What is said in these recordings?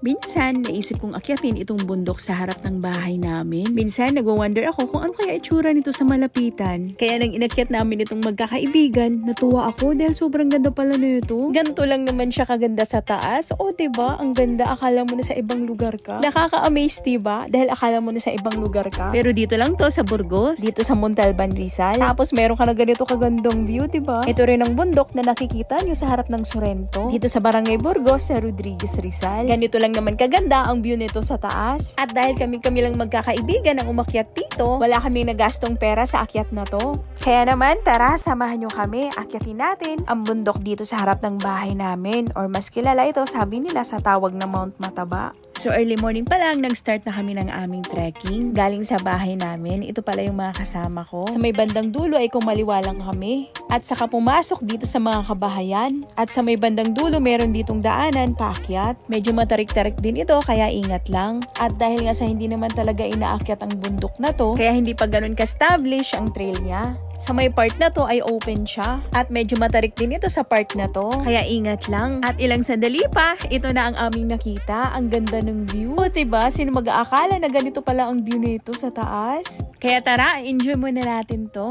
Minsan, naisip kong akyatin itong bundok sa harap ng bahay namin. Minsan, nagwa-wonder ako kung ano kaya itsura nito sa malapitan. Kaya nang inakyat namin itong magkakaibigan, natuwa ako dahil sobrang ganda pala nito. Ganito lang naman siya kaganda sa taas. O, diba? Ang ganda. Akala mo na sa ibang lugar ka. Nakaka-amaze, diba? Dahil akala mo na sa ibang lugar ka. Pero dito lang to sa Burgos. Dito sa Montalban, Rizal. Tapos meron ka na ganito kagandang view, diba? Ito rin ang bundok na nakikita nyo sa harap ng Sorrento. Dito sa Barangay Burgos, sa Rodriguez, Rizal. Ganito lang naman kaganda ang view nito sa taas. At dahil kami lang magkakaibigan ang umakyat dito, wala kaming nagastong pera sa akyat na to. Kaya naman, tara, samahan nyo kami. Akyatin natin ang bundok dito sa harap ng bahay namin. Or mas kilala ito, sabi nila, sa tawag na Mount Mataba. So early morning pa lang, nag-start na kami ng aming trekking. Galing sa bahay namin, ito pala yung mga kasama ko. Sa may bandang dulo ay kumaliwalang kami. At saka pumasok dito sa mga kabahayan. At sa may bandang dulo, meron ditong daanan, paakyat. Medyo matarik-tarik din ito, kaya ingat lang. At dahil nga sa hindi naman talaga inaakyat ang bundok na to, kaya hindi pa ganun ka-establish ang trail niya. Sa may part na to ay open siya. At medyo matarik din ito sa part na to. Kaya ingat lang. At ilang sandali pa, ito na ang aming nakita. Ang ganda ng view. O diba, sino mag-aakala na ganito pala ang view nito sa taas? Kaya tara, enjoy muna natin to.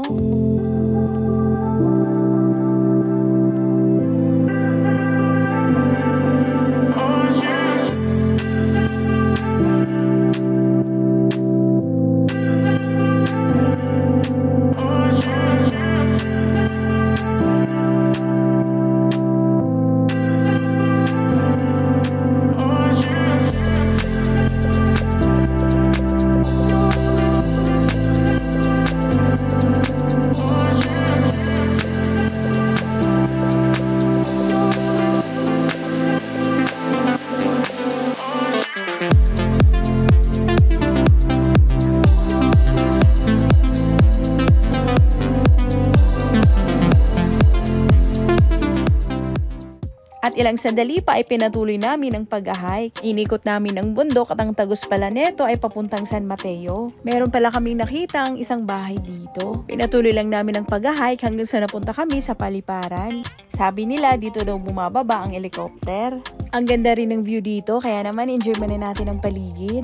At ilang sandali pa ay pinatuloy namin ang pag-hike. Inikot namin ang bundok at ang tagos pala neto ay papuntang San Mateo. Meron pala kaming nakitang isang bahay dito. Pinatuloy lang namin ang pag-hike hanggang sa napunta kami sa Paliparan. Sabi nila dito daw bumababa ang helicopter. Ang ganda rin ng view dito, kaya naman enjoy muna natin ang paligid.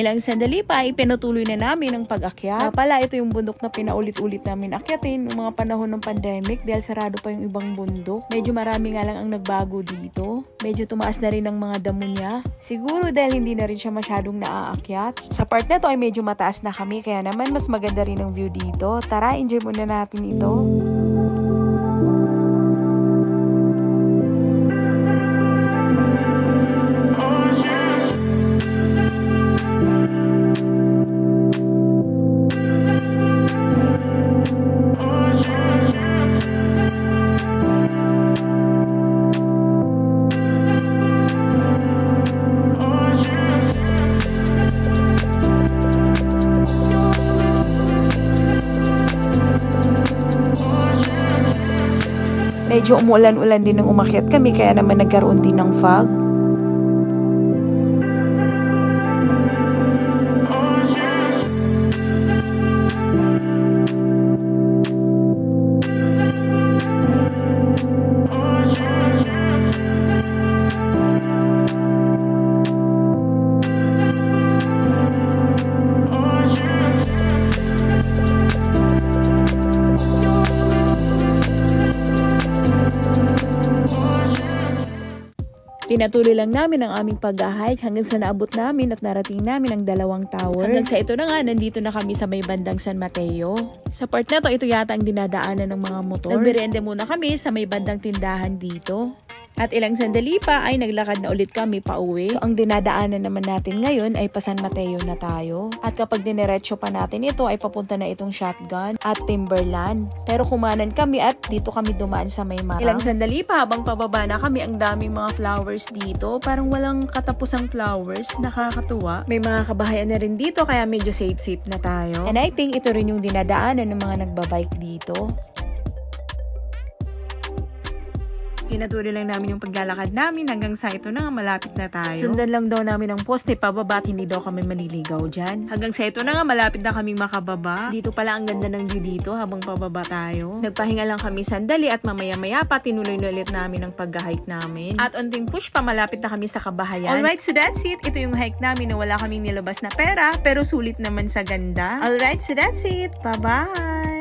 Ilang sandali pa ay pinatuloy na namin ang pag-akyat. Pala ito yung bundok na pinaulit-ulit namin akyatin noong mga panahon ng pandemic dahil sarado pa yung ibang bundok. Medyo marami nga lang ang nagbago dito. Medyo tumaas na rin ang mga damo niya. Siguro dahil hindi na rin siya masyadong naaakyat. Sa part na to ay medyo mataas na kami, kaya naman mas maganda rin ang view dito. Tara, enjoy muna natin ito. Medyo umulan-ulan din nang umakyat kami, kaya naman nagkaroon din ng fog. Pinatuloy lang namin ang aming pag-hike hanggang sa naabot namin at narating namin ang dalawang tower. Hanggang sa ito na nga, nandito na kami sa may bandang San Mateo. Sa part na to, ito yata ang dinadaanan ng mga motor. Nagmerienda muna kami sa may bandang tindahan dito. At ilang sandali pa ay naglakad na ulit kami pa uwi. So ang dinadaanan naman natin ngayon ay pa San Mateo na tayo. At kapag diniretso pa natin ito ay papunta na itong Shotgun at Timberland. Pero kumanan kami at dito kami dumaan sa May Marang. Ilang sandali pa habang pababa na kami, ang daming mga flowers dito. Parang walang katapusang flowers. Nakakatuwa. May mga kabahayan na rin dito kaya medyo safe na tayo. And I think ito rin yung dinadaanan ng mga nagbabike dito. Pinatuloy lang namin yung paglalakad namin hanggang sa ito na nga malapit na tayo. Sundan lang daw namin ang poste pababa at hindi daw kami maliligaw dyan. Hanggang sa ito na nga malapit na kaming makababa. Dito pala ang ganda ng view dito habang pababa tayo. Nagpahinga lang kami sandali at mamaya-maya pa tinuloy na ulit namin ang pag-hike namin. At onting push pa malapit na kami sa kabahayan. Alright, so that's it. Ito yung hike namin na wala kaming nilabas na pera pero sulit naman sa ganda. Alright, so that's it. Bye-bye!